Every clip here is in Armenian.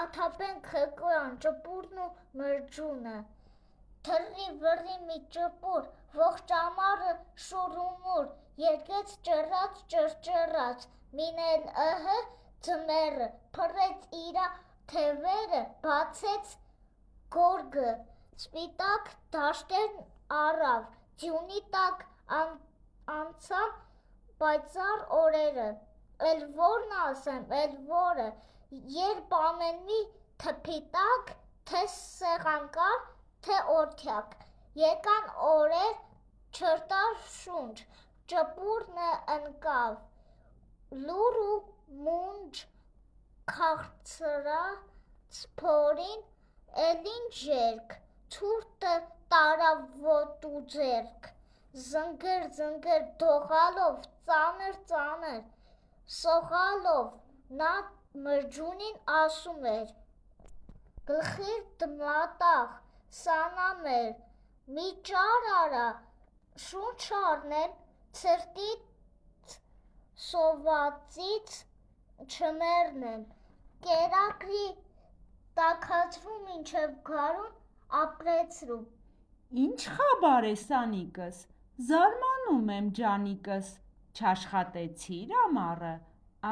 աթապեն քկոյան ճպուրն ու մրջունը, թռի վռի մի ճպուր, ողջ ամառը շուրումուր, երկեց ճռած ճռճռած, մինել ձմեռը, փռեց իրա թևերը, բացեց գորգը, սպիտակ դաշտերն առավ, ձյունի տակ անցան պայծառ օրերը, էլ որն ասեմ, էլ որը, երբ ամեն մի թփի տակ, թե սեղան կար, թե օրթյակ, եկան օրեր չրտար շունչ, ճպուրն ընկավ, լուր ու մունջ քաղցրած փորին, էլ ինչ երգ, ցուրտը տարավ ոտու ձեռք, զնգր զնգր դողալով ծանր սողալով, նա մրջունին ասում էր, գլխիր մատաղ, սանամեր, մի ճար արա, շունչ առնեմ, ցրտից սովածից չմեռնեմ, կերակրի տաքացրու մինչև գարուն ապրեցրու։ Ինչ խաբար է Սանիկս, զարմանում եմ ջանիկս, չաշխատեցիր ամառը,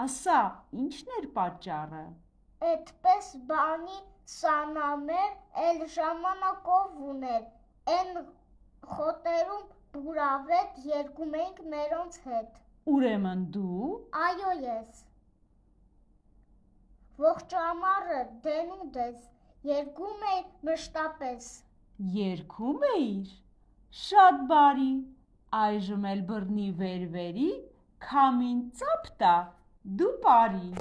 ասա, ինչն էր պատճառը։ Էդպես բանի սանամեր, էլ ժամանակով ուներ, են խոտերում բուրավետ երգում էինք մերոնց հետ։ Ուրեմն դու։ Այո ես։ Ողջ ամառը դենուդես, երգում էի մշտապես։ Երգում էիր։ Շատ բարի, այժմ էլ բռնի վեր-վերի, քամին ծափ տա, դու պարի։